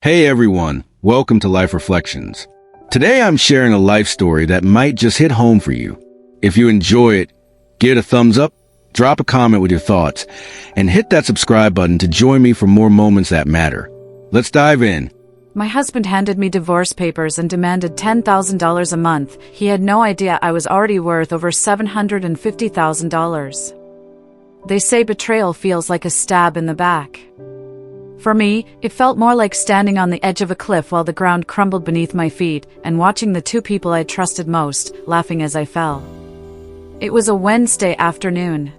Hey everyone, welcome to Life Reflections. Today I'm sharing a life story that might just hit home for you. If you enjoy it, give it a thumbs up, drop a comment with your thoughts, and hit that subscribe button to join me for more moments that matter. Let's dive in. My husband handed me divorce papers and demanded $10,000 a month. He had no idea I was already worth over $750,000. They say betrayal feels like a stab in the back. For me, it felt more like standing on the edge of a cliff while the ground crumbled beneath my feet and watching the two people I trusted most, laughing as I fell. It was a Wednesday afternoon.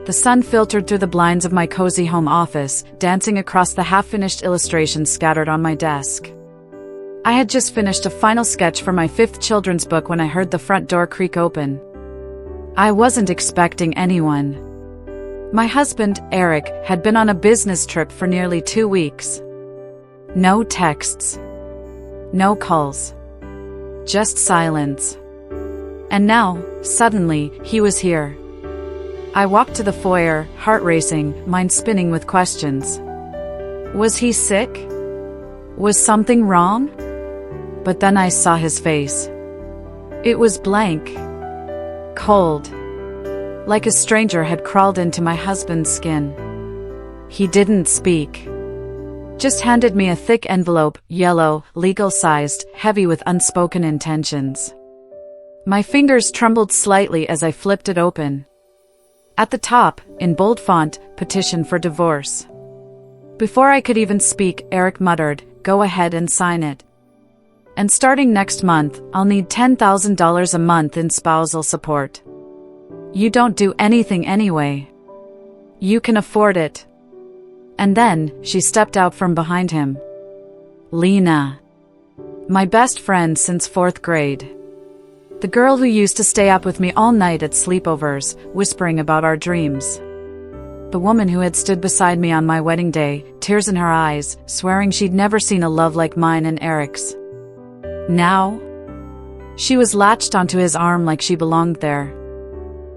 The sun filtered through the blinds of my cozy home office, dancing across the half-finished illustrations scattered on my desk. I had just finished a final sketch for my 5th children's book when I heard the front door creak open. I wasn't expecting anyone. My husband, Eric, had been on a business trip for nearly 2 weeks. No texts. No calls. Just silence. And now, suddenly, he was here. I walked to the foyer, heart racing, mind spinning with questions. Was he sick? Was something wrong? But then I saw his face. It was blank. Cold. Like a stranger had crawled into my husband's skin. He didn't speak. Just handed me a thick envelope, yellow, legal-sized, heavy with unspoken intentions. My fingers trembled slightly as I flipped it open. At the top, in bold font, petition for divorce. Before I could even speak, Eric muttered, "Go ahead and sign it. And starting next month, I'll need $10,000 a month in spousal support. You don't do anything anyway. You can afford it." And then, she stepped out from behind him. Lena. My best friend since 4th grade. The girl who used to stay up with me all night at sleepovers, whispering about our dreams. The woman who had stood beside me on my wedding day, tears in her eyes, swearing she'd never seen a love like mine and Eric's. Now, she was latched onto his arm like she belonged there.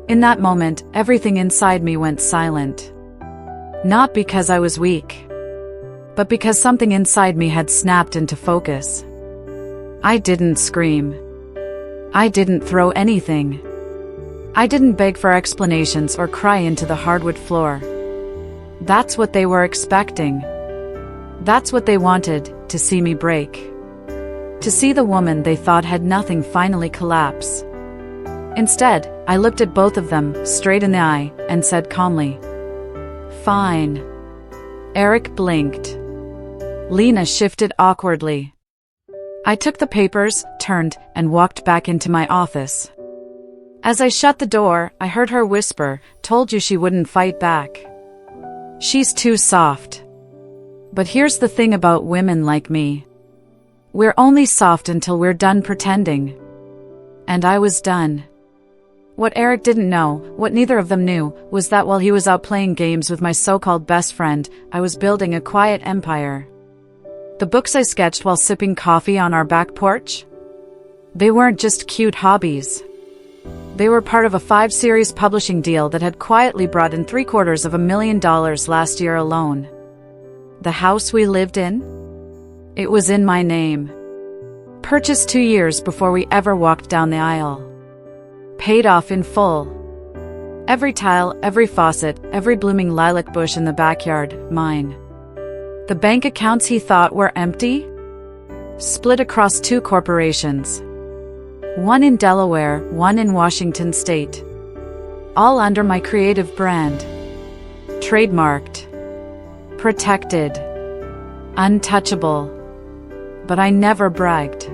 In that moment, everything inside me went silent. Not because I was weak, but because something inside me had snapped into focus. I didn't scream. I didn't throw anything. I didn't beg for explanations or cry into the hardwood floor. That's what they were expecting. That's what they wanted, to see me break. To see the woman they thought had nothing finally collapse. Instead, I looked at both of them, straight in the eye, and said calmly, "Fine." Eric blinked. Lena shifted awkwardly. I took the papers, turned, and walked back into my office. As I shut the door, I heard her whisper, "Told you she wouldn't fight back. She's too soft." But here's the thing about women like me. We're only soft until we're done pretending. And I was done. What Eric didn't know, what neither of them knew, was that while he was out playing games with my so-called best friend, I was building a quiet empire. The books I sketched while sipping coffee on our back porch? They weren't just cute hobbies. They were part of a 5-series publishing deal that had quietly brought in $750,000 last year alone. The house we lived in? It was in my name. Purchased 2 years before we ever walked down the aisle. Paid off in full. Every tile, every faucet, every blooming lilac bush in the backyard, mine. The bank accounts he thought were empty? Split across 2 corporations. One in Delaware, one in Washington State. All under my creative brand. Trademarked. Protected. Untouchable. But I never bragged.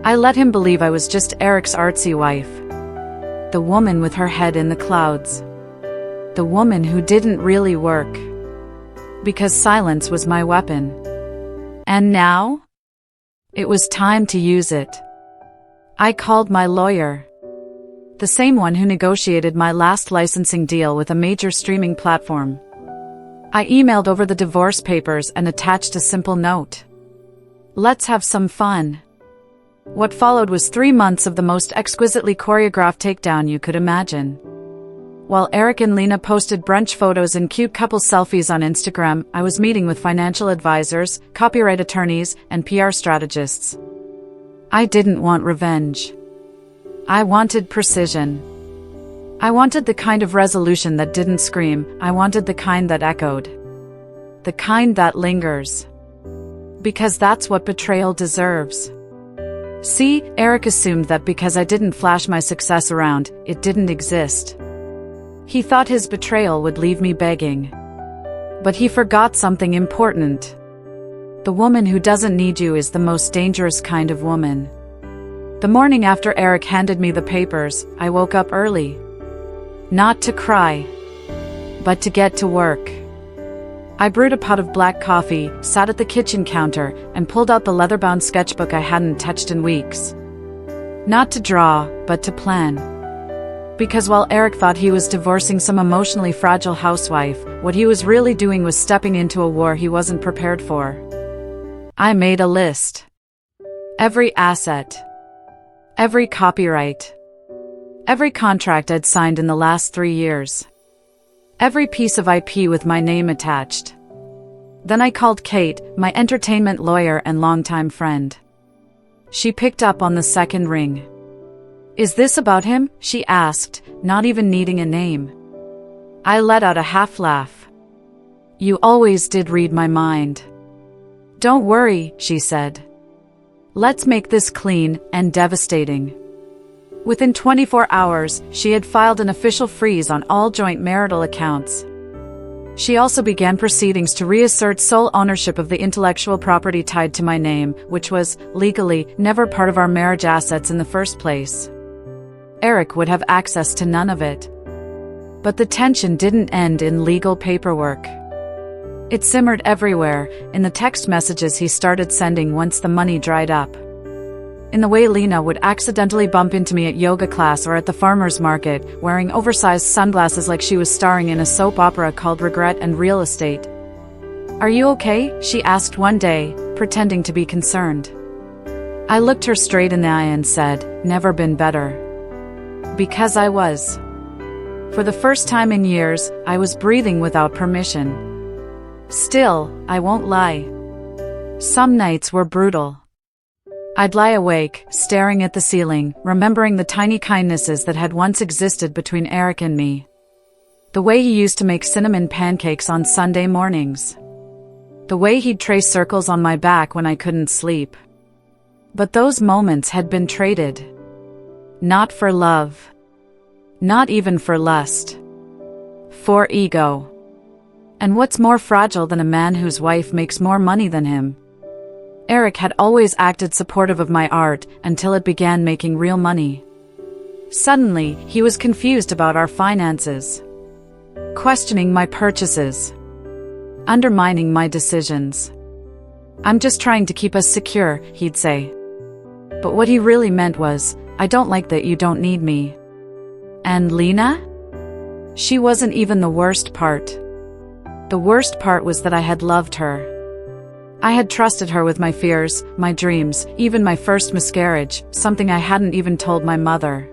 I let him believe I was just Eric's artsy wife. The woman with her head in the clouds. The woman who didn't really work. Because silence was my weapon. And now? It was time to use it. I called my lawyer. The same one who negotiated my last licensing deal with a major streaming platform. I emailed over the divorce papers and attached a simple note. "Let's have some fun." What followed was 3 months of the most exquisitely choreographed takedown you could imagine. while Eric and Lena posted brunch photos and cute couple selfies on Instagram, I was meeting with financial advisors, copyright attorneys, and PR strategists. I didn't want revenge. I wanted precision. I wanted the kind of resolution that didn't scream. I wanted the kind that echoed. The kind that lingers. Because that's what betrayal deserves. See, Eric assumed that because I didn't flash my success around, it didn't exist. He thought his betrayal would leave me begging. But he forgot something important. The woman who doesn't need you is the most dangerous kind of woman. The morning after Eric handed me the papers, I woke up early. Not to cry, but to get to work. I brewed a pot of black coffee, sat at the kitchen counter, and pulled out the leather-bound sketchbook I hadn't touched in weeks. Not to draw, but to plan. Because while Eric thought he was divorcing some emotionally fragile housewife, what he was really doing was stepping into a war he wasn't prepared for. I made a list. Every asset. Every copyright. Every contract I'd signed in the last 3 years. Every piece of IP with my name attached. Then I called Kate, my entertainment lawyer and longtime friend. She picked up on the second ring. "Is this about him?" she asked, not even needing a name. I let out a half laugh. "You always did read my mind." "Don't worry," she said. "Let's make this clean and devastating." Within 24 hours, she had filed an official freeze on all joint marital accounts. She also began proceedings to reassert sole ownership of the intellectual property tied to my name, which was, legally, never part of our marriage assets in the first place. Eric would have access to none of it. But the tension didn't end in legal paperwork. It simmered everywhere, in the text messages he started sending once the money dried up. In the way Lena would accidentally bump into me at yoga class or at the farmer's market, wearing oversized sunglasses like she was starring in a soap opera called Regret and Real Estate. "Are you okay?" she asked one day, pretending to be concerned. I looked her straight in the eye and said, "Never been better." Because I was. For the first time in years, I was breathing without permission. Still, I won't lie. Some nights were brutal. I'd lie awake, staring at the ceiling, remembering the tiny kindnesses that had once existed between Eric and me. The way he used to make cinnamon pancakes on Sunday mornings. The way he'd trace circles on my back when I couldn't sleep. But those moments had been traded. Not for love. Not even for lust. For ego. And what's more fragile than a man whose wife makes more money than him? Eric had always acted supportive of my art until it began making real money. Suddenly, he was confused about our finances. Questioning my purchases. Undermining my decisions. "I'm just trying to keep us secure," he'd say. But what he really meant was, "I don't like that you don't need me." And Lena? She wasn't even the worst part. The worst part was that I had loved her. I had trusted her with my fears, my dreams, even my first miscarriage, something I hadn't even told my mother.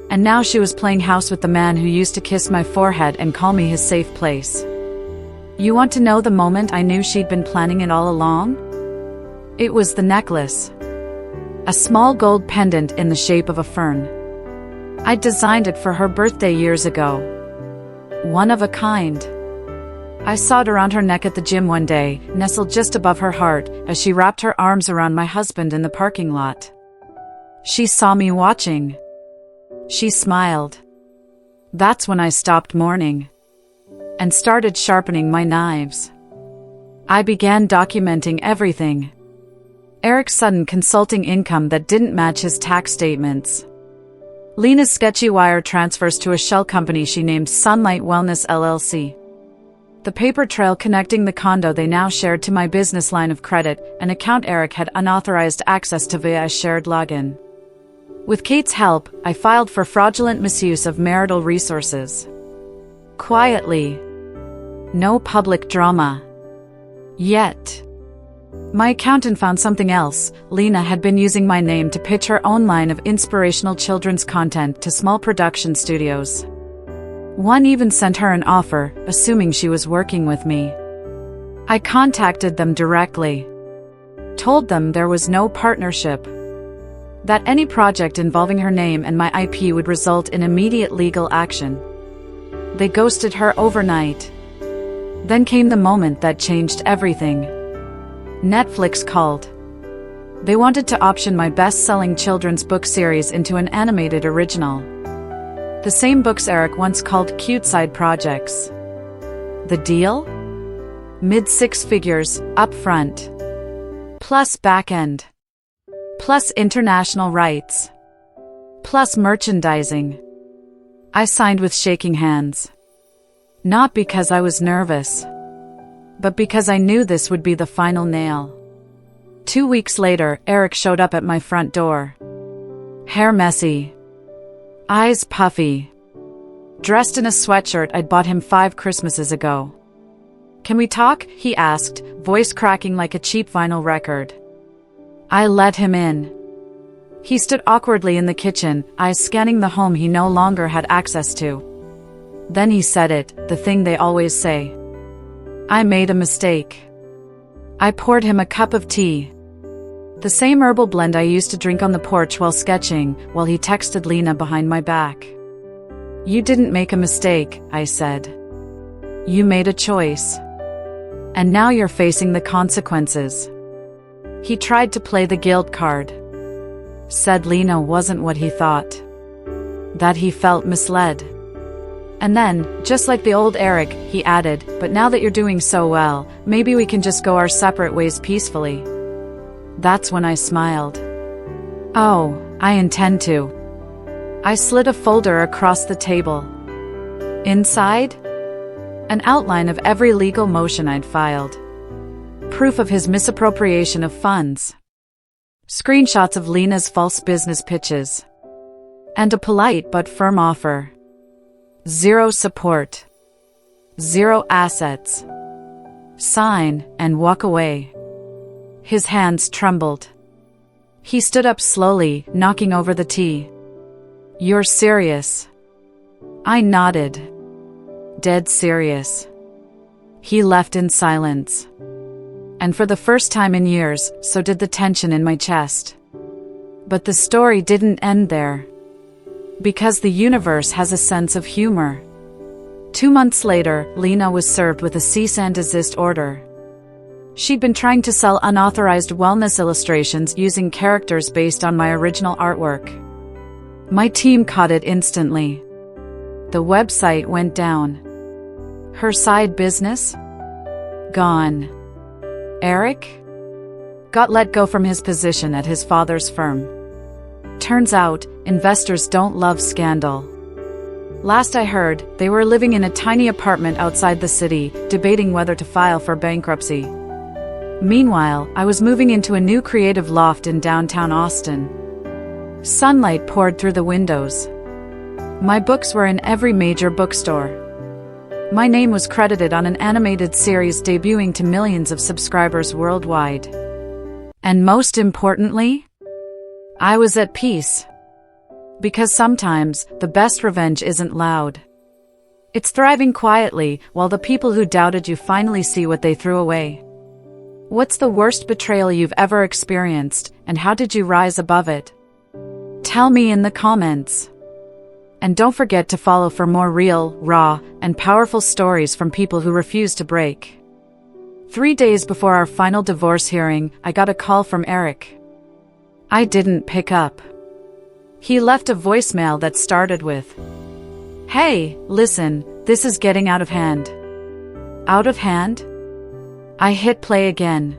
And now she was playing house with the man who used to kiss my forehead and call me his safe place. You want to know the moment I knew she'd been planning it all along? It was the necklace. A small gold pendant in the shape of a fern. I'd designed it for her birthday years ago. One of a kind. I saw it around her neck at the gym one day, nestled just above her heart, as she wrapped her arms around my husband in the parking lot. She saw me watching. She smiled. That's when I stopped mourning. And started sharpening my knives. I began documenting everything. Eric's sudden consulting income that didn't match his tax statements. Lena's sketchy wire transfers to a shell company she named Sunlight Wellness LLC. The paper trail connecting the condo they now shared to my business line of credit, an account Eric had unauthorized access to via a shared login. With Kate's help, I filed for fraudulent misuse of marital resources. Quietly. No public drama. Yet. My accountant found something else. Lena had been using my name to pitch her own line of inspirational children's content to small production studios. One even sent her an offer, assuming she was working with me. I contacted them directly. Told them there was no partnership. That any project involving her name and my IP would result in immediate legal action. They ghosted her overnight. Then came the moment that changed everything. Netflix called. They wanted to option my best-selling children's book series into an animated original. The same books Eric once called cute side projects. The deal? Mid-six figures, up front. Plus back-end. Plus international rights. Plus merchandising. I signed with shaking hands. Not because I was nervous, but because I knew this would be the final nail. 2 weeks later, Eric showed up at my front door. Hair messy. Eyes puffy. Dressed in a sweatshirt I'd bought him 5 Christmases ago. "Can we talk?" he asked, voice cracking like a cheap vinyl record. I let him in. He stood awkwardly in the kitchen, eyes scanning the home he no longer had access to. Then he said it, the thing they always say. I made a mistake. I poured him a cup of tea. The same herbal blend I used to drink on the porch while sketching, while he texted Lena behind my back. "You didn't make a mistake," I said. "You made a choice. And now you're facing the consequences." He tried to play the guilt card. Said Lena wasn't what he thought. That he felt misled. And then, just like the old Eric, he added, "But now that you're doing so well, maybe we can just go our separate ways peacefully." That's when I smiled. "Oh, I intend to." I slid a folder across the table. Inside? An outline of every legal motion I'd filed. Proof of his misappropriation of funds. Screenshots of Lena's false business pitches. And a polite but firm offer. 0 support. 0 assets. Sign and walk away. His hands trembled. He stood up slowly, knocking over the tea. "You're serious?" I nodded. Dead serious. He left in silence. And for the first time in years, so did the tension in my chest. But the story didn't end there. Because the universe has a sense of humor. 2 months later, Lena was served with a cease and desist order. She'd been trying to sell unauthorized wellness illustrations using characters based on my original artwork. My team caught it instantly. The website went down. Her side business? Gone. Eric? Got let go from his position at his father's firm. Turns out, investors don't love scandal. Last I heard, they were living in a tiny apartment outside the city, debating whether to file for bankruptcy. Meanwhile, I was moving into a new creative loft in downtown Austin. Sunlight poured through the windows. My books were in every major bookstore. My name was credited on an animated series debuting to millions of subscribers worldwide. And most importantly, I was at peace. Because sometimes, the best revenge isn't loud. It's thriving quietly, while the people who doubted you finally see what they threw away. What's the worst betrayal you've ever experienced, and how did you rise above it? Tell me in the comments. And don't forget to follow for more real, raw, and powerful stories from people who refuse to break. 3 days before our final divorce hearing, I got a call from Eric. I didn't pick up. He left a voicemail that started with, "Hey, listen, this is getting out of hand." Out of hand? I hit play again.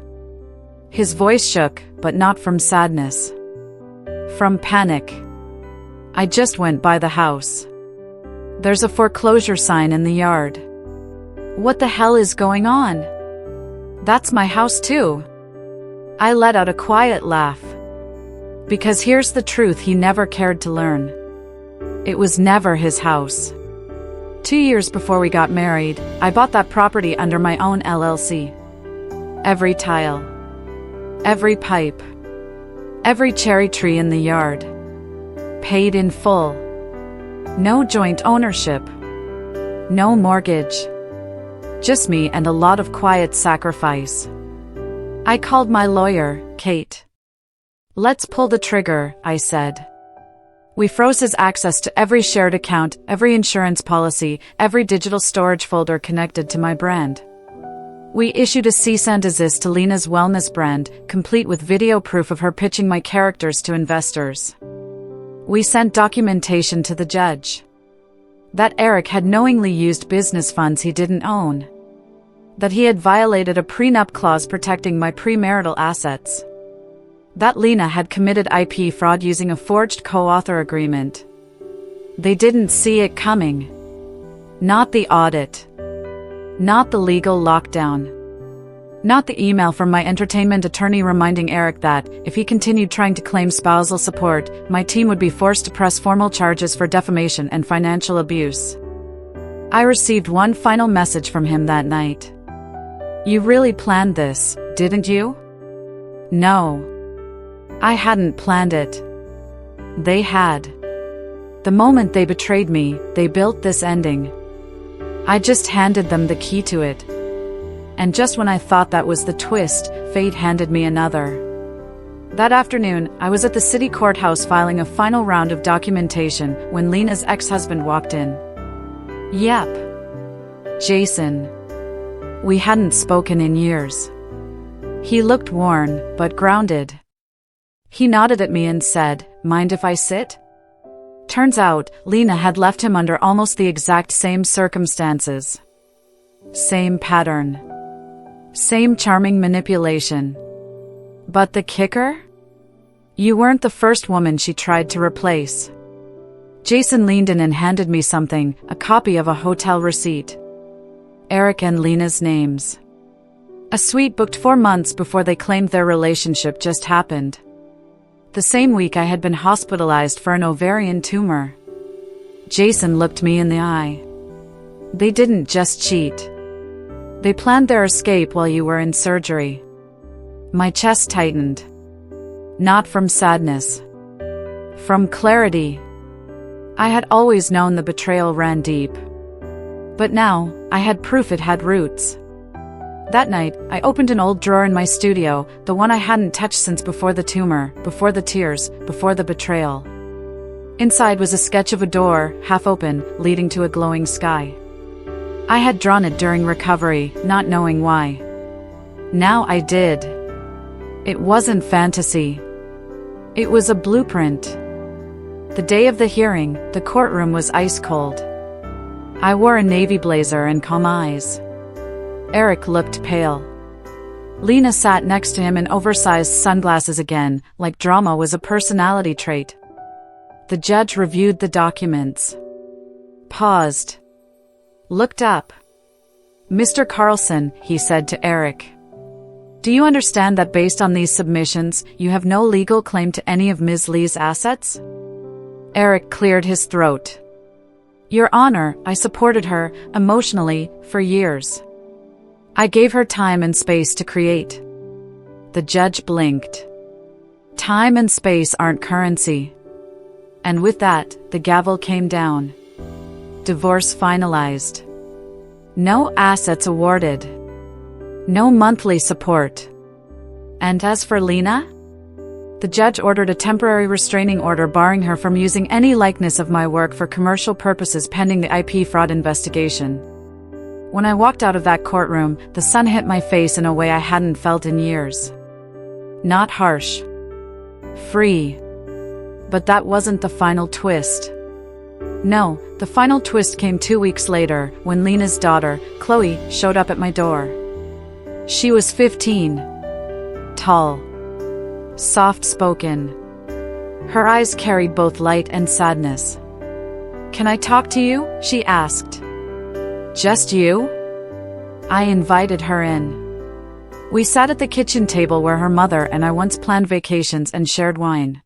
His voice shook, but not from sadness. From panic. I just went by the house. There's a foreclosure sign in the yard. What the hell is going on? That's my house too. I let out a quiet laugh. Because here's the truth he never cared to learn. It was never his house. 2 years before we got married, I bought that property under my own LLC. Every tile. Every pipe. Every cherry tree in the yard. Paid in full. No joint ownership. No mortgage. Just me and a lot of quiet sacrifice. I called my lawyer, Kate. Let's pull the trigger, I said. We froze his access to every shared account, every insurance policy, every digital storage folder connected to my brand. We issued a cease and desist to Lena's wellness brand, complete with video proof of her pitching my characters to investors. We sent documentation to the judge that Eric had knowingly used business funds he didn't own, that he had violated a prenup clause protecting my premarital assets, that Lena had committed IP fraud using a forged co-author agreement. They didn't see it coming. Not the audit. Not the legal lockdown. Not the email from my entertainment attorney reminding Eric that, if he continued trying to claim spousal support, my team would be forced to press formal charges for defamation and financial abuse. I received one final message from him that night. You really planned this, didn't you? No. I hadn't planned it. They had. The moment they betrayed me, they built this ending. I just handed them the key to it. And just when I thought that was the twist, fate handed me another. That afternoon, I was at the city courthouse filing a final round of documentation when Lena's ex-husband walked in. Yep. Jason. We hadn't spoken in years. He looked worn, but grounded. He nodded at me and said, "Mind if I sit?" Turns out, Lena had left him under almost the exact same circumstances. Same pattern. Same charming manipulation. But the kicker? You weren't the first woman she tried to replace. Jason leaned in and handed me something, a copy of a hotel receipt. Eric and Lena's names. A suite booked 4 months before they claimed their relationship just happened. The same week I had been hospitalized for an ovarian tumor. Jason looked me in the eye. They didn't just cheat. They planned their escape while you were in surgery. My chest tightened. Not from sadness. From clarity. I had always known the betrayal ran deep. But now, I had proof it had roots. That night, I opened an old drawer in my studio, the one I hadn't touched since before the tumor, before the tears, before the betrayal. Inside was a sketch of a door, half open, leading to a glowing sky. I had drawn it during recovery, not knowing why. Now I did. It wasn't fantasy. It was a blueprint. The day of the hearing, the courtroom was ice cold. I wore a navy blazer and calm eyes. Eric looked pale. Lena sat next to him in oversized sunglasses again, like drama was a personality trait. The judge reviewed the documents. Paused. Looked up. Mr. Carlson, he said to Eric. Do you understand that based on these submissions, you have no legal claim to any of Ms. Lee's assets? Eric cleared his throat. Your Honor, I supported her, emotionally, for years. I gave her time and space to create. The judge blinked. Time and space aren't currency. And with that, the gavel came down. Divorce finalized. No assets awarded. No monthly support. And as for Lena? The judge ordered a temporary restraining order barring her from using any likeness of my work for commercial purposes pending the IP fraud investigation. When I walked out of that courtroom, the sun hit my face in a way I hadn't felt in years. Not harsh. Free. But that wasn't the final twist. No, the final twist came 2 weeks later, when Lena's daughter, Chloe, showed up at my door. She was 15. Tall. Soft-spoken. Her eyes carried both light and sadness. Can I talk to you? She asked. Just you? I invited her in. We sat at the kitchen table where her mother and I once planned vacations and shared wine.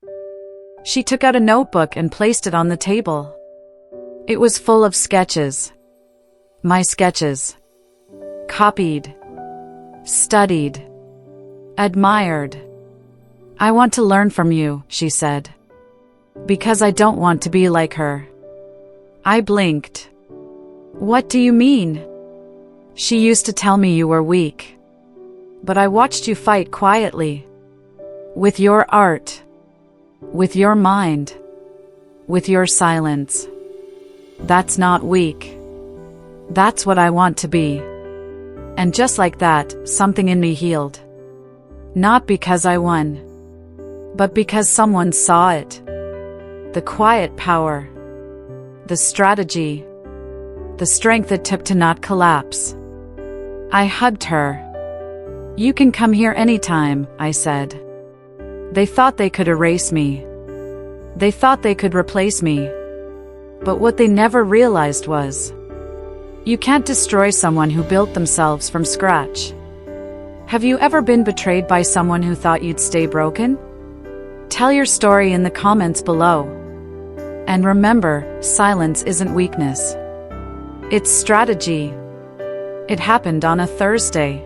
She took out a notebook and placed it on the table. It was full of sketches. My sketches. Copied. Studied. Admired. I want to learn from you, she said. Because I don't want to be like her. I blinked. What do you mean? She used to tell me you were weak. But I watched you fight quietly. With your art. With your mind. With your silence. That's not weak. That's what I want to be. And just like that, something in me healed. Not because I won. But because someone saw it. The quiet power. The strategy. The strength it took to not collapse. I hugged her. You can come here anytime, I said. They thought they could erase me. They thought they could replace me. But what they never realized was, you can't destroy someone who built themselves from scratch. Have you ever been betrayed by someone who thought you'd stay broken? Tell your story in the comments below. And remember, silence isn't weakness. It's strategy. It happened on a Thursday.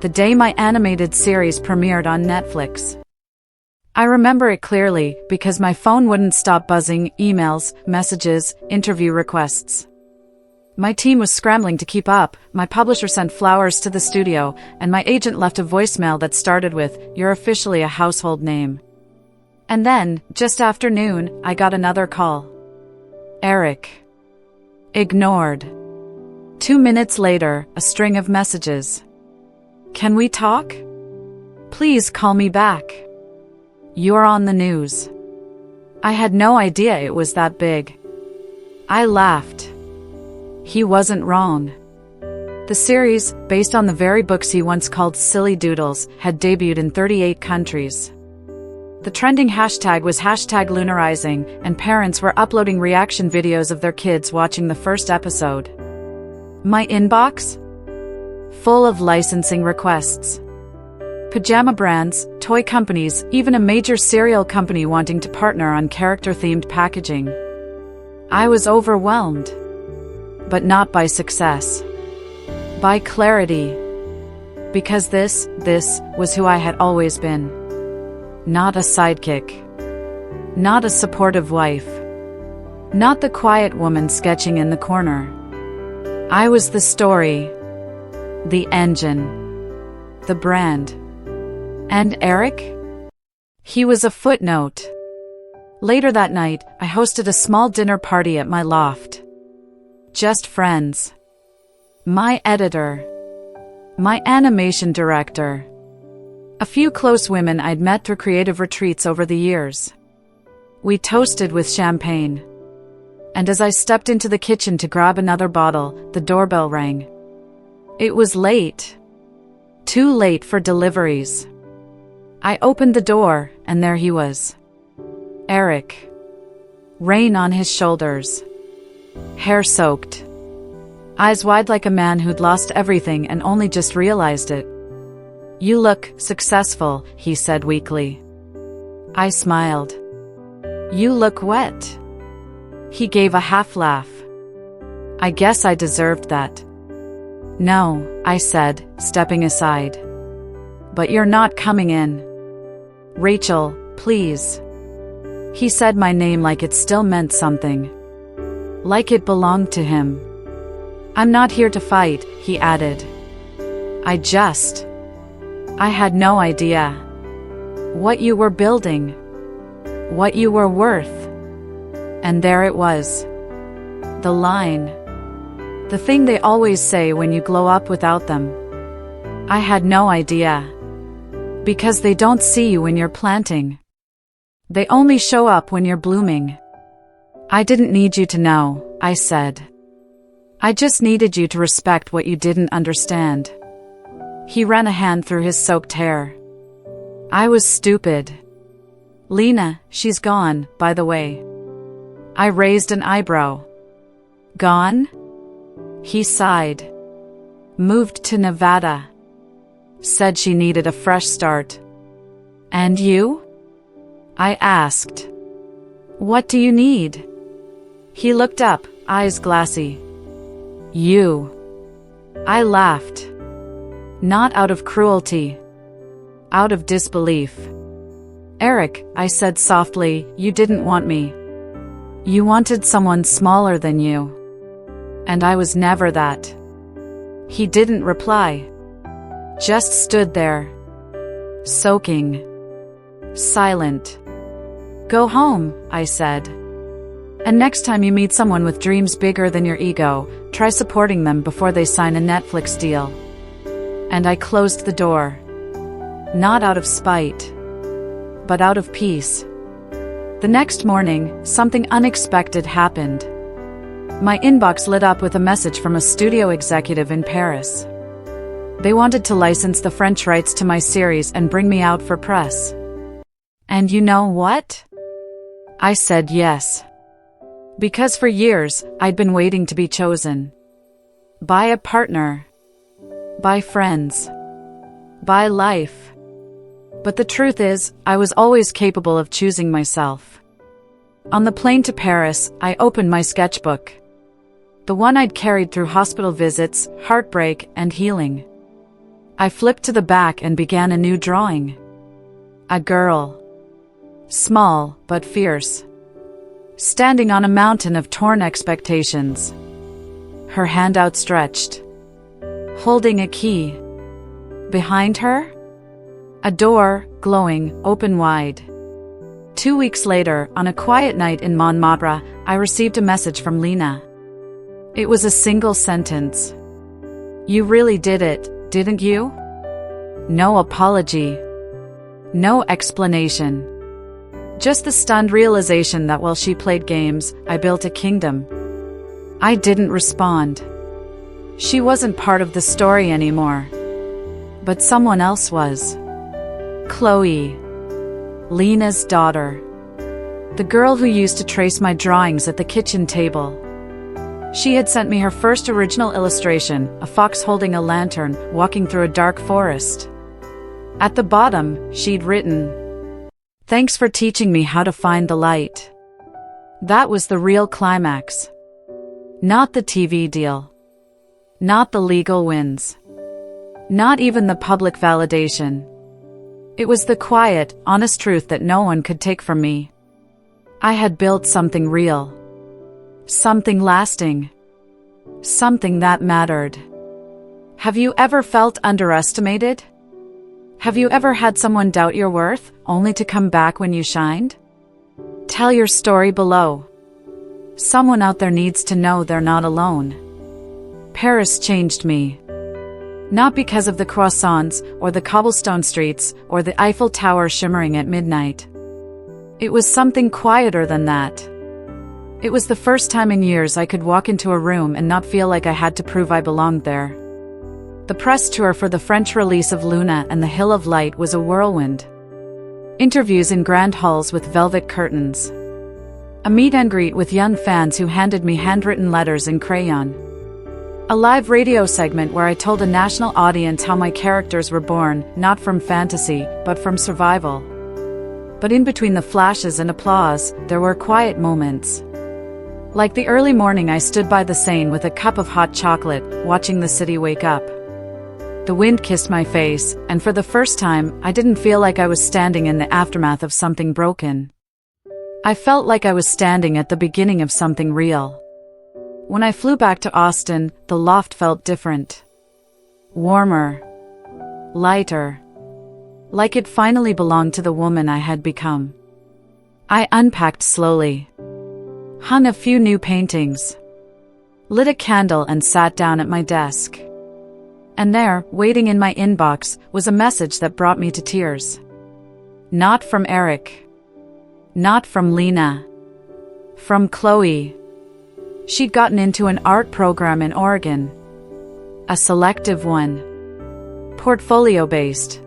The day my animated series premiered on Netflix. I remember it clearly because my phone wouldn't stop buzzing, emails, messages, interview requests. My team was scrambling to keep up, my publisher sent flowers to the studio, and my agent left a voicemail that started with, "You're officially a household name." And then, just after noon, I got another call. Eric. Ignored. 2 minutes later, a string of messages. Can we talk? Please call me back. You're on the news. I had no idea it was that big. I laughed. He wasn't wrong. The series, based on the very books he once called silly doodles, had debuted in 38 countries. The trending hashtag was #lunarizing, and parents were uploading reaction videos of their kids watching the first episode. My inbox? Full of licensing requests. Pajama brands, toy companies, even a major cereal company wanting to partner on character-themed packaging. I was overwhelmed. But not by success. By clarity. Because this was who I had always been. Not a sidekick. Not a supportive wife. Not the quiet woman sketching in the corner. I was the story. The engine. The brand. And Eric? He was a footnote. Later that night, I hosted a small dinner party at my loft. Just friends. My editor. My animation director. A few close women I'd met through creative retreats over the years. We toasted with champagne. And as I stepped into the kitchen to grab another bottle, the doorbell rang. It was late. Too late for deliveries. I opened the door, and there he was. Eric. Rain on his shoulders. Hair soaked. Eyes wide like a man who'd lost everything and only just realized it. You look successful, he said weakly. I smiled. You look wet. He gave a half laugh. I guess I deserved that. No, I said, stepping aside. But you're not coming in. Rachel, please. He said my name like it still meant something. Like it belonged to him. I'm not here to fight, he added. I had no idea. What you were building. What you were worth. And there it was. The line. The thing they always say when you glow up without them. I had no idea. Because they don't see you when you're planting. They only show up when you're blooming. I didn't need you to know, I said. I just needed you to respect what you didn't understand. He ran a hand through his soaked hair. I was stupid. Lena, she's gone, by the way. I raised an eyebrow. Gone? He sighed. Moved to Nevada. Said she needed a fresh start. And you? I asked. What do you need? He looked up, eyes glassy. You. I laughed. Not out of cruelty. Out of disbelief. Eric, I said softly, you didn't want me. You wanted someone smaller than you. And I was never that. He didn't reply. Just stood there. Soaking. Silent. Go home, I said. And next time you meet someone with dreams bigger than your ego, try supporting them before they sign a Netflix deal. And I closed the door. Not out of spite, but out of peace. The next morning, something unexpected happened. My inbox lit up with a message from a studio executive in Paris. They wanted to license the French rights to my series and bring me out for press. And you know what? I said yes. Because for years, I'd been waiting to be chosen. By a partner. By friends. By life. But the truth is, I was always capable of choosing myself. On the plane to Paris, I opened my sketchbook. The one I'd carried through hospital visits, heartbreak, and healing. I flipped to the back and began a new drawing. A girl. Small, but fierce. Standing on a mountain of torn expectations. Her hand outstretched. Holding a key. Behind her? A door, glowing, open wide. 2 weeks later, on a quiet night in Montmartre, I received a message from Lena. It was a single sentence. You really did it, didn't you? No apology. No explanation. Just the stunned realization that while she played games, I built a kingdom. I didn't respond. She wasn't part of the story anymore. But someone else was. Chloe. Lena's daughter. The girl who used to trace my drawings at the kitchen table. She had sent me her first original illustration, a fox holding a lantern, walking through a dark forest. At the bottom, she'd written, "Thanks for teaching me how to find the light." That was the real climax. Not the TV deal. Not the legal wins. Not even the public validation. It was the quiet, honest truth that no one could take from me. I had built something real. Something lasting. Something that mattered. Have you ever felt underestimated? Have you ever had someone doubt your worth, only to come back when you shined? Tell your story below. Someone out there needs to know they're not alone. Paris changed me. Not because of the croissants, or the cobblestone streets, or the Eiffel Tower shimmering at midnight. It was something quieter than that. It was the first time in years I could walk into a room and not feel like I had to prove I belonged there. The press tour for the French release of Luna and the Hill of Light was a whirlwind. Interviews in grand halls with velvet curtains. A meet and greet with young fans who handed me handwritten letters in crayon. A live radio segment where I told a national audience how my characters were born, not from fantasy, but from survival. But in between the flashes and applause, there were quiet moments. Like the early morning I stood by the Seine with a cup of hot chocolate, watching the city wake up. The wind kissed my face, and for the first time, I didn't feel like I was standing in the aftermath of something broken. I felt like I was standing at the beginning of something real. When I flew back to Austin, the loft felt different. Warmer. Lighter. Like it finally belonged to the woman I had become. I unpacked slowly. Hung a few new paintings. Lit a candle and sat down at my desk. And there, waiting in my inbox, was a message that brought me to tears. Not from Eric. Not from Lena. From Chloe. She'd gotten into an art program in Oregon. A selective one. Portfolio-based.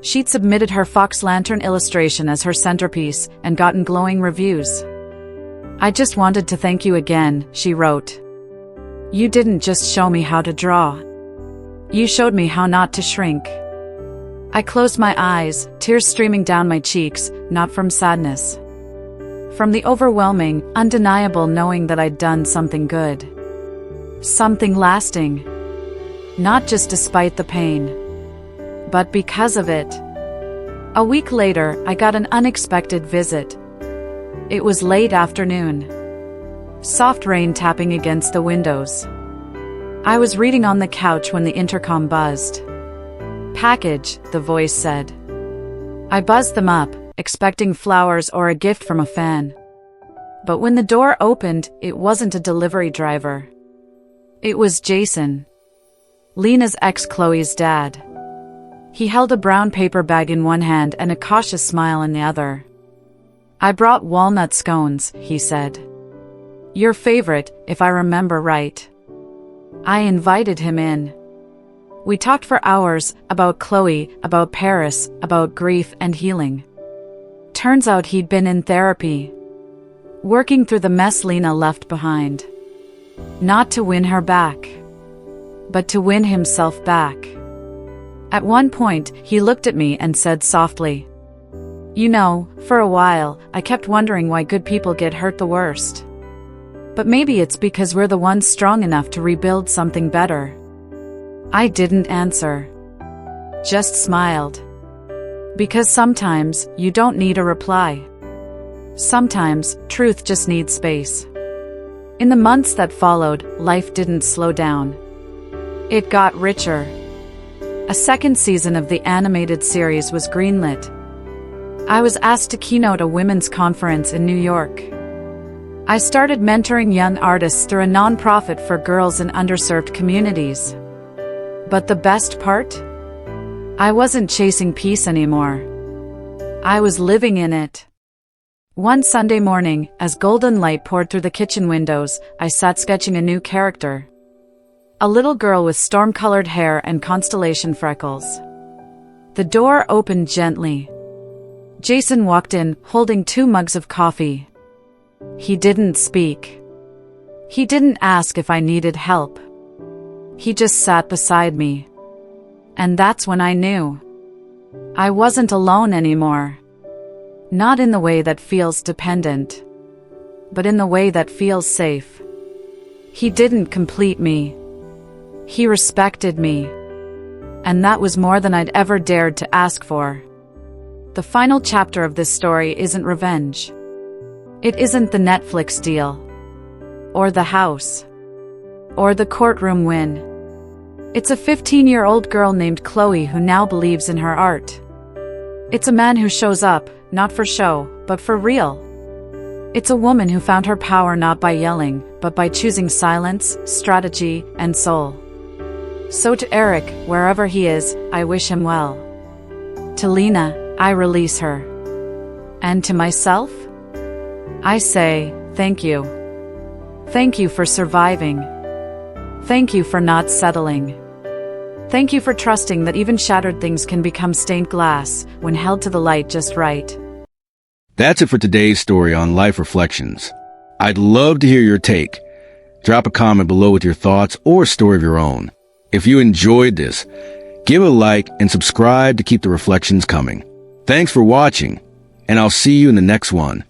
She'd submitted her fox lantern illustration as her centerpiece and gotten glowing reviews. "I just wanted to thank you again," she wrote. "You didn't just show me how to draw. You showed me how not to shrink." I closed my eyes, tears streaming down my cheeks, not from sadness. From the overwhelming, undeniable knowing that I'd done something good. Something lasting. Not just despite the pain, but because of it. A week later, I got an unexpected visit. It was late afternoon. soft rain tapping against the windows. I was reading on the couch when the intercom buzzed. "Package," the voice said. I buzzed them up, expecting flowers or a gift from a fan. But when the door opened, it wasn't a delivery driver. It was Jason, Lena's ex Chloe's dad. He held a brown paper bag in one hand and a cautious smile in the other. "I brought walnut scones," he said. "Your favorite, if I remember right." I invited him in. We talked for hours about Chloe, about Paris, about grief and healing. Turns out he'd been in therapy, working through the mess Lena left behind. Not to win her back, but to win himself back. At one point, he looked at me and said softly, "You know, for a while, I kept wondering why good people get hurt the worst. But maybe it's because we're the ones strong enough to rebuild something better." I didn't answer, just smiled. Because sometimes, you don't need a reply. Sometimes, truth just needs space. In the months that followed, life didn't slow down. It got richer. A second season of the animated series was greenlit. I was asked to keynote a women's conference in New York. I started mentoring young artists through a nonprofit for girls in underserved communities. But the best part? I wasn't chasing peace anymore. I was living in it. One Sunday morning, as golden light poured through the kitchen windows, I sat sketching a new character. A little girl with storm-colored hair and constellation freckles. The door opened gently. Jason walked in, holding 2 mugs of coffee. He didn't speak. He didn't ask if I needed help. He just sat beside me. And that's when I knew. I wasn't alone anymore. Not in the way that feels dependent, but in the way that feels safe. He didn't complete me. He respected me. And that was more than I'd ever dared to ask for. The final chapter of this story isn't revenge. It isn't the Netflix deal, or the house, or the courtroom win. It's a 15-year-old girl named Chloe who now believes in her art. It's a man who shows up, not for show, but for real. It's a woman who found her power not by yelling, but by choosing silence, strategy, and soul. So to Eric, wherever he is, I wish him well. To Lena, I release her. And to myself, I say, thank you. Thank you for surviving. Thank you for not settling. Thank you for trusting that even shattered things can become stained glass when held to the light just right. That's it for today's story on Life Reflections. I'd love to hear your take. Drop a comment below with your thoughts or a story of your own. If you enjoyed this, give a like and subscribe to keep the reflections coming. Thanks for watching, and I'll see you in the next one.